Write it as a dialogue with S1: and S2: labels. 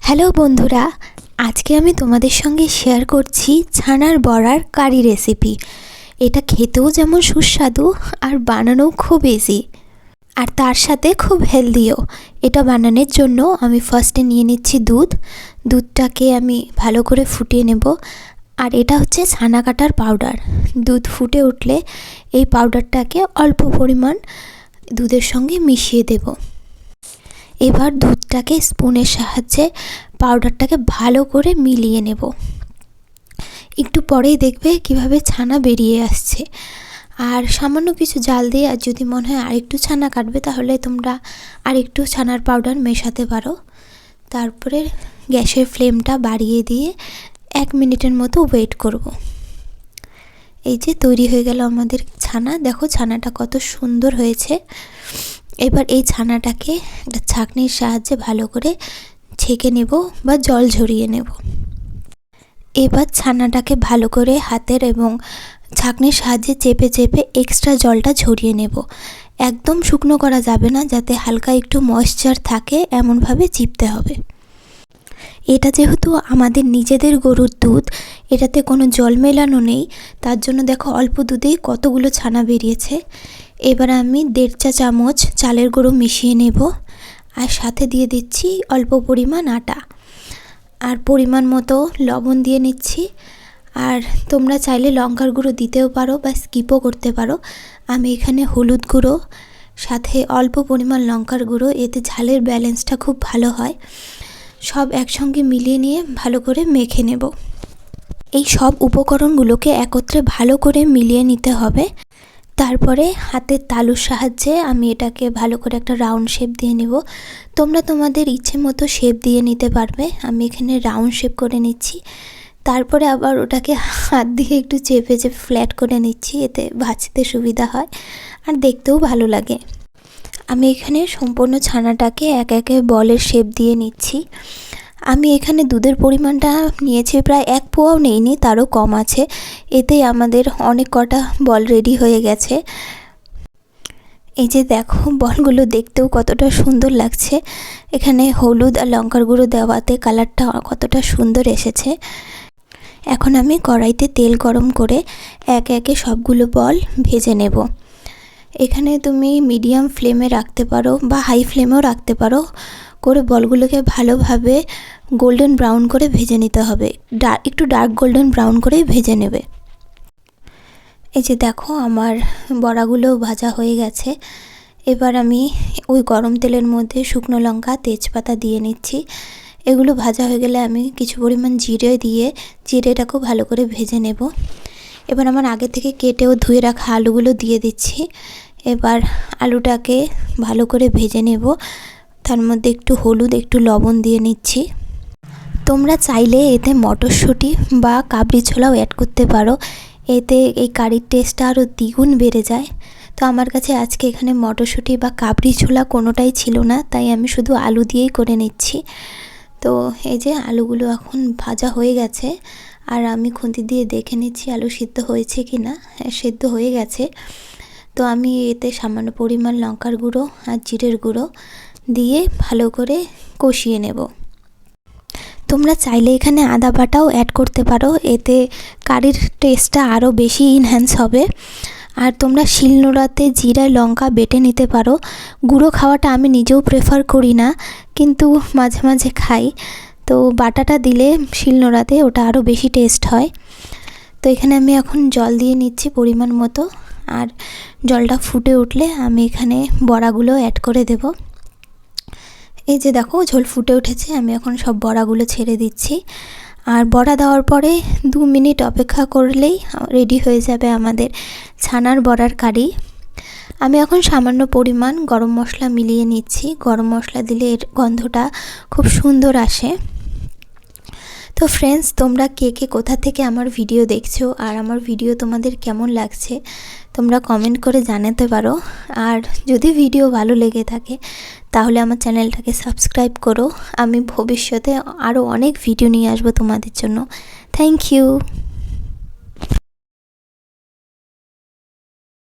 S1: Hello বন্ধুরা, আজকে আমি তোমাদের সঙ্গে শেয়ার করছি ছানার বড়ার কারি রেসিপি। এটা খেতেও যেমন সুস্বাদু আর বানানোও খুব ইজি, আর তার সাথে খুব হেলদিও। এটা বানানোর জন্য আমি ফার্স্টে নিয়ে নিচ্ছি দুধটাকে আমি ভালো করে ফুটিয়ে নেব। আর এটা হচ্ছে ছানা কাটার পাউডার। দুধ ফুটে উঠলে এই পাউডারটাকে অল্প পরিমাণ দুধের সঙ্গে মিশিয়ে দেব। এবার দুধটাকে স্পুনের সাহায্যে পাউডারটাকে ভালো করে মিলিয়ে নেব। একটু পরেই দেখবে কিভাবে ছানা বেরিয়ে আসছে। আর সামান্য কিছু জাল দিয়ে, আর যদি মনে হয় আরেকটু ছানা কাটবে তাহলে তোমরা আরেকটু ছানার পাউডার মেশাতে পারো। তারপরে গ্যাসের ফ্লেমটা বাড়িয়ে দিয়ে 1 মিনিটের মতো ওয়েট করব। এই যে তৈরি হয়ে গেল আমাদের ছানা। দেখো ছানাটা কত সুন্দর হয়েছে। এবার এই ছানাটাকে একটা ছাঁকনির সাহায্যে ভালো করে ছেঁকে নেব বা জল ঝরিয়ে নেব। এবার ছানাটাকে ভালো করে হাতের এবং ছাঁকনির সাহায্যে চেপে চেপে এক্সট্রা জলটা ঝরিয়ে নেব। একদম শুকনো করা যাবে না, যাতে হালকা একটু ময়েশ্চার থাকে এমনভাবে চিপতে হবে। এটা যেহেতু আমাদের নিজেদের গরুর দুধ, এটাতে কোনো জল মেলানো নেই, তার জন্য দেখো অল্প দুধেই কতগুলো ছানা বেরিয়েছে। এবার আমি 1.5 চা চামচ চালের গুঁড়ো মিশিয়ে নেব, আর সাথে দিয়ে দিচ্ছি অল্প পরিমাণ আটা, আর পরিমাণ মতো লবণ দিয়ে নিচ্ছি। আর তোমরা চাইলে লঙ্কার গুঁড়ো দিতেও পারো বা স্কিপও করতে পারো। আমি এখানে হলুদ গুঁড়ো সাথে অল্প পরিমাণ লঙ্কার গুঁড়ো, এতে ঝালের ব্যালেন্সটা খুব ভালো হয়। সব একসঙ্গে মিলিয়ে নিয়ে ভালো করে মেখে নেব। এই সব উপকরণগুলোকে একত্রে ভালো করে মিলিয়ে নিতে হবে। তারপরে হাতের তালুর সাহায্যে আমি এটাকে ভালো করে একটা রাউন্ড শেপ দিয়ে নেব। তোমরা তোমাদের ইচ্ছে মতো শেপ দিয়ে নিতে পারবে। আমি এখানে রাউন্ড শেপ করে নিচ্ছি। তারপরে আবার ওটাকে হাত দিয়ে একটু চেপে চেপে ফ্ল্যাট করে নিচ্ছি, এতে ভাজতে সুবিধা হয় আর দেখতেও ভালো লাগে। আমি এখানে সম্পূর্ণ ছানাটাকে এক একে বলের শেপ দিয়ে নিচ্ছি। আমি এখানে দুধের পরিমাণটা নিয়েছি প্রায় 1 পোয়াও নেইনি, তারও কম আছে। এতেই আমাদের অনেক কটা বল রেডি হয়ে গেছে। এই যে দেখো বলগুলো দেখতেও কতটা সুন্দর লাগছে। এখানে হলুদ আর লঙ্কার গুঁড়ো দেওয়াতে কালারটা কতটা সুন্দর এসেছে। এখন আমি কড়াইতে তেল গরম করে এক একে সবগুলো বল ভেজে নেব। এখানে তুমি মিডিয়াম ফ্লেমে রাখতে পারো বা হাই ফ্লেমেও রাখতে পারো। করে বলগুলোকে ভালোভাবে গোল্ডেন ব্রাউন করে ভেজে নিতে হবে। একটু ডার্ক গোল্ডেন ব্রাউন করেই ভেজে নেবে। এই যে দেখো আমার বড়াগুলো ভাজা হয়ে গেছে। এবার আমি ওই গরম তেলের মধ্যে শুকনো লঙ্কা তেজপাতা দিয়ে নিচ্ছি। এগুলো ভাজা হয়ে গেলে আমি কিছু পরিমাণ জিরে দিয়ে জিরেটাকেও ভালো করে ভেজে নেব। এবার আমার আগে থেকে কেটেও ধুয়ে রাখা আলুগুলো দিয়ে দিচ্ছি। এবার আলুটাকে ভালো করে ভেজে নেব। তার মধ্যে একটু হলুদ একটু লবণ দিয়ে নিচ্ছি। তোমরা চাইলে এতে মটরশুঁটি বা কাবলি ছোলাও অ্যাড করতে পারো, এতে এই কারির টেস্টটা আরও দ্বিগুণ বেড়ে যায়। তো আমার কাছে আজকে এখানে মটরশুঁটি বা কাবলি ছোলা কোনোটাই ছিল না, তাই আমি শুধু আলু দিয়েই করে নিচ্ছি। তো এই যে আলুগুলো এখন ভাজা হয়ে গেছে, আর আমি খুন্তি দিয়ে দেখে নিচ্ছি আলু সিদ্ধ হয়েছে কি না। হ্যাঁ, সিদ্ধ হয়ে গেছে। তো আমি এতে সামান্য পরিমাণ লঙ্কার গুঁড়ো আর জিরের গুঁড়ো দিয়ে ভালো করে কষিয়ে নেব। তোমরা চাইলে এখানে আদা বাটাও অ্যাড করতে পারো, এতে কারির টেস্টটা আরও বেশি ইনহ্যান্স হবে। আর তোমরা শিলনোড়াতে জিরা লঙ্কা বেটে নিতে পারো। গুঁড়ো খাওয়াটা আমি নিজেও প্রেফার করি না, কিন্তু মাঝে মাঝে খাই। তো বাটাটা দিলে শিলনোড়াতে ওটা আরও বেশি টেস্ট হয়। তো এখানে আমি এখন জল দিয়ে নিচ্ছি পরিমাণ মতো, আর জলটা ফুটে উঠলে আমি এখানে বড়াগুলো অ্যাড করে দেব। এই যে দেখো ঝোল ফুটে উঠেছে, আমি এখন সব বড়াগুলো ছেড়ে দিচ্ছি। আর বড়া দেওয়ার পরে 2 মিনিট অপেক্ষা করলেই রেডি হয়ে যাবে আমাদের ছানার বড়ার কারি। আমি এখন সামান্য পরিমাণ গরম মশলা মিলিয়ে নিচ্ছি। গরম মশলা দিলে এর গন্ধটা খুব সুন্দর আসে। তো ফ্রেন্ডস, তোমরা কে কে কোথা থেকে আমার ভিডিও দেখছো আর আমার ভিডিও তোমাদের কেমন লাগছে তোমরা কমেন্ট করে জানাতে পারো। আর যদি ভিডিও ভালো লেগে থাকে তাহলে আমার চ্যানেলটাকে সাবস্ক্রাইব করো। আমি ভবিষ্যতে আরও অনেক ভিডিও নিয়ে আসবো তোমাদের জন্য। Thank you.